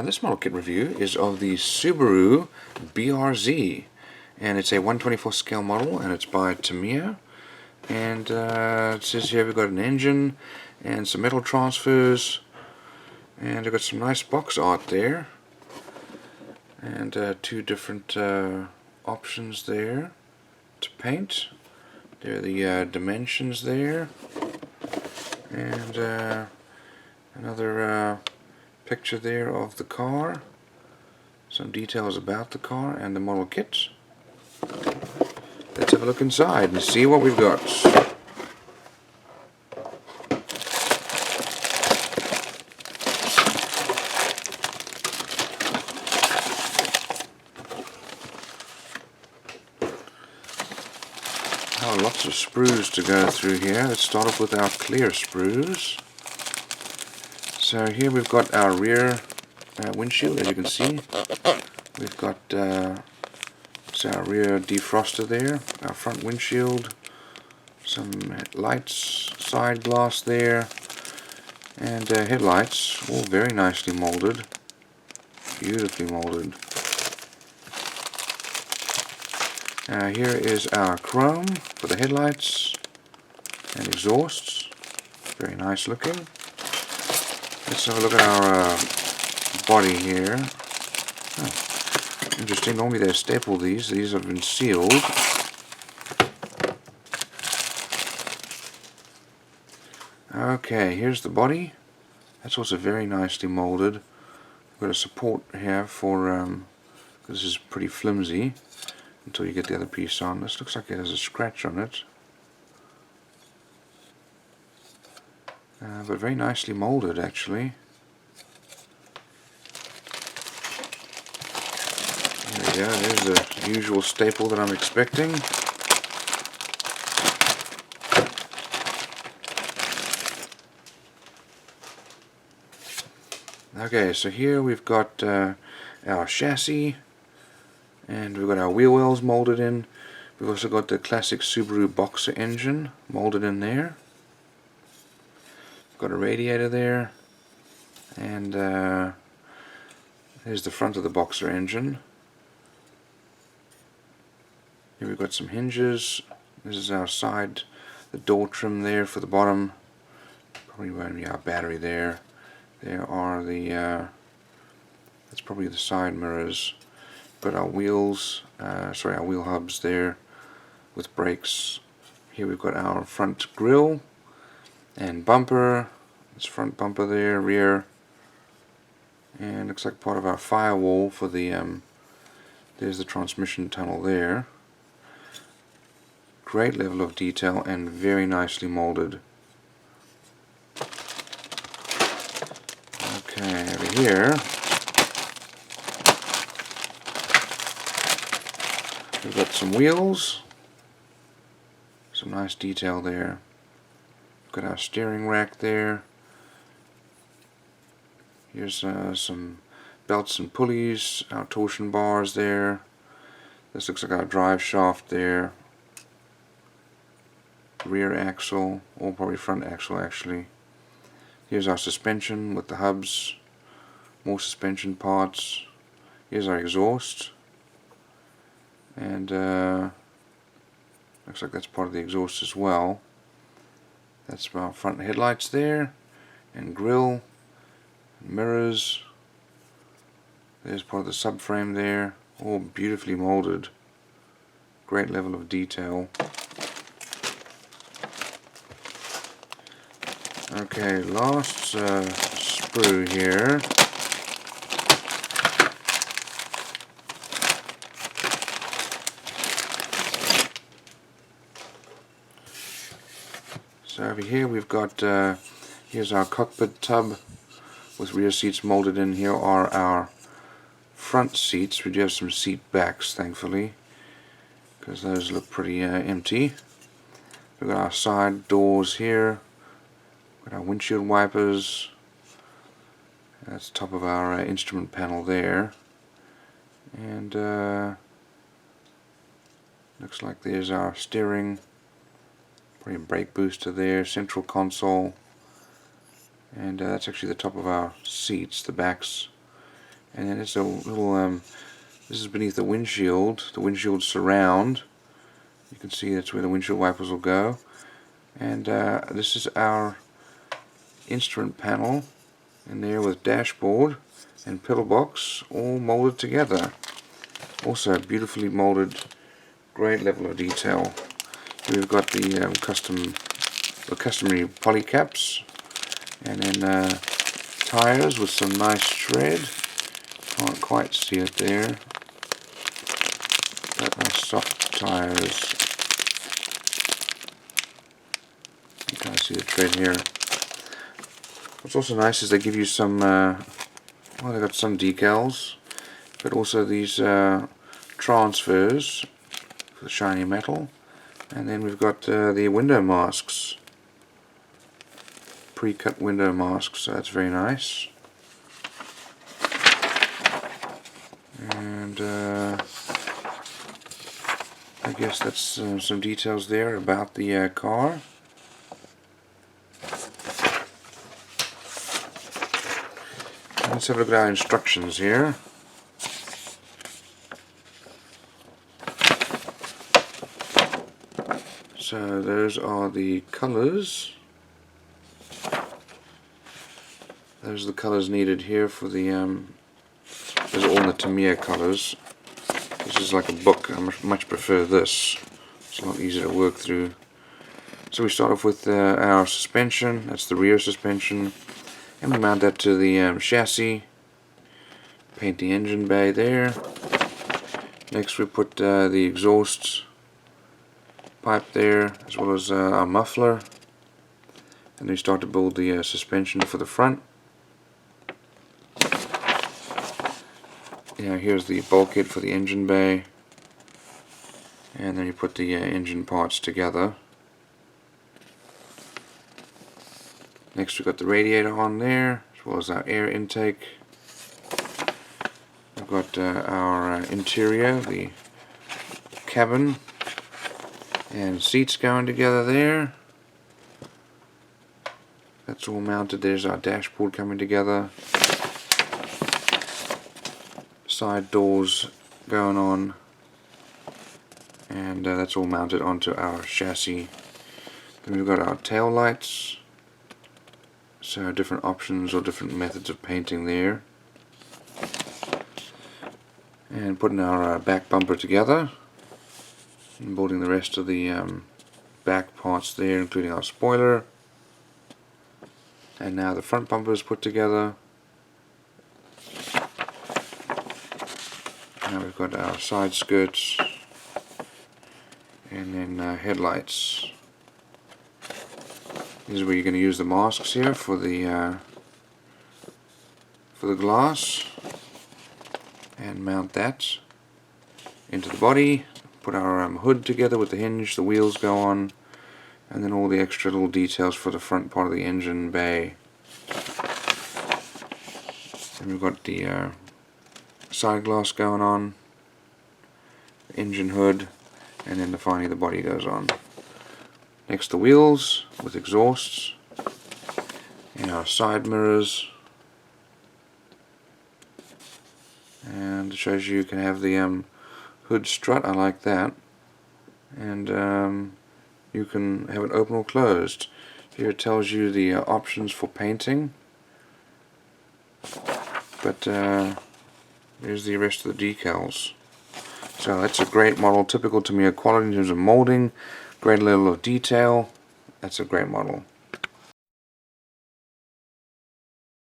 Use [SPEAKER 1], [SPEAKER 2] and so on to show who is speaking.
[SPEAKER 1] This model kit review is of the Subaru BRZ, and it's a 1/24 scale model, and it's by Tamiya. And it says here we've got an engine and some metal transfers, and we've got some nice box art there, and two different options there to paint. There are the dimensions there, and another picture there of the car, some details about the car and the model kit. Let's have a look inside and see what we've got. Oh, lots of sprues to go through here. Let's start off with our clear sprues. So here we've got our rear windshield, as you can see. We've got our rear defroster there, our front windshield, some lights, side glass there, and headlights, all very nicely molded, beautifully molded. Here is our chrome for the headlights and exhausts, very nice looking. Let's have a look at our body here. Oh, interesting, normally they staple these have been sealed. Okay, here's the body. That's also very nicely molded. We've got a support here for, this is pretty flimsy until you get the other piece on. This looks like it has a scratch on it. But very nicely molded, actually. There we go, there's the usual staple that I'm expecting. Okay, so here we've got our chassis, and we've got our wheel wells molded in. We've also got the classic Subaru Boxer engine molded in there. Got a radiator there, and there's the front of the Boxer engine. Here we've got some hinges. This is our side, the door trim there for the bottom. Probably won't be our battery there. There are the, that's probably the side mirrors. Got our wheels, our wheel hubs there with brakes. Here we've got our front grille and bumper. This front bumper there, rear, and looks like part of our firewall for the there's the transmission tunnel there. Great level of detail and very nicely molded. Okay, over here we've got some wheels, some nice detail there. Got our steering rack there. Here's some belts and pulleys, our torsion bars there. This looks like our drive shaft there. Rear axle, or probably front axle actually. Here's our suspension with the hubs, more suspension parts. Here's our exhaust, and looks like that's part of the exhaust as well. That's our front headlights there, and grille, and mirrors. There's part of the subframe there, all beautifully molded. Great level of detail. Okay, last sprue here. So over here we've got, here's our cockpit tub with rear seats molded in. Here are our front seats. We do have some seat backs, thankfully, because those look pretty empty. We've got our side doors here. Got our windshield wipers. That's the top of our instrument panel there. And looks like there's our steering Probably a brake booster there, central console, and that's actually the top of our seats, the backs. And then it's a little, this is beneath the windshield surround. You can see that's where the windshield wipers will go. And this is our instrument panel in there with dashboard and pedal box all molded together. Also beautifully molded, great level of detail. Here we've got the customary poly caps, and then tires with some nice tread. Can't quite see it there, but nice soft tires. You can see the tread here. What's also nice is they give you some, well, they've got some decals, but also these transfers for the shiny metal. And then we've got the window masks, pre-cut window masks, so that's very nice. And I guess that's some details there about the car. Let's have a look at our instructions here. So those are the colors. Those are the colors needed here for the those are all the Tamiya colors. This is like a book. I much prefer this. It's a lot easier to work through. So we start off with our suspension. That's the rear suspension, and we mount that to the chassis. Paint the engine bay there. Next we put the exhaust pipe there, as well as our muffler, and we start to build the suspension for the front. Here's the bulkhead for the engine bay, and then you put the engine parts together. Next we've got the radiator on there, as well as our air intake. We've got our interior, the cabin, and seats going together there. That's all mounted. There's our dashboard coming together. Side doors going on, and that's all mounted onto our chassis. Then we've got our tail lights, so different options or different methods of painting there, and putting our back bumper together and building the rest of the back parts there, including our spoiler. And now the front bumper is put together. Now we've got our side skirts, and then headlights. This is where you're going to use the masks here for the glass, and mount that into the body. Put our hood together with the hinge, the wheels go on, and then all the extra little details for the front part of the engine bay. Then we've got the side glass going on, engine hood, and then finally the body goes on. Next the wheels with exhausts, and our side mirrors, and it shows you can have the hood strut. I like that. And you can have it open or closed. Here it tells you the options for painting, but here's the rest of the decals. So that's a great model, typical Tamiya quality in terms of molding, great level of detail. That's a great model.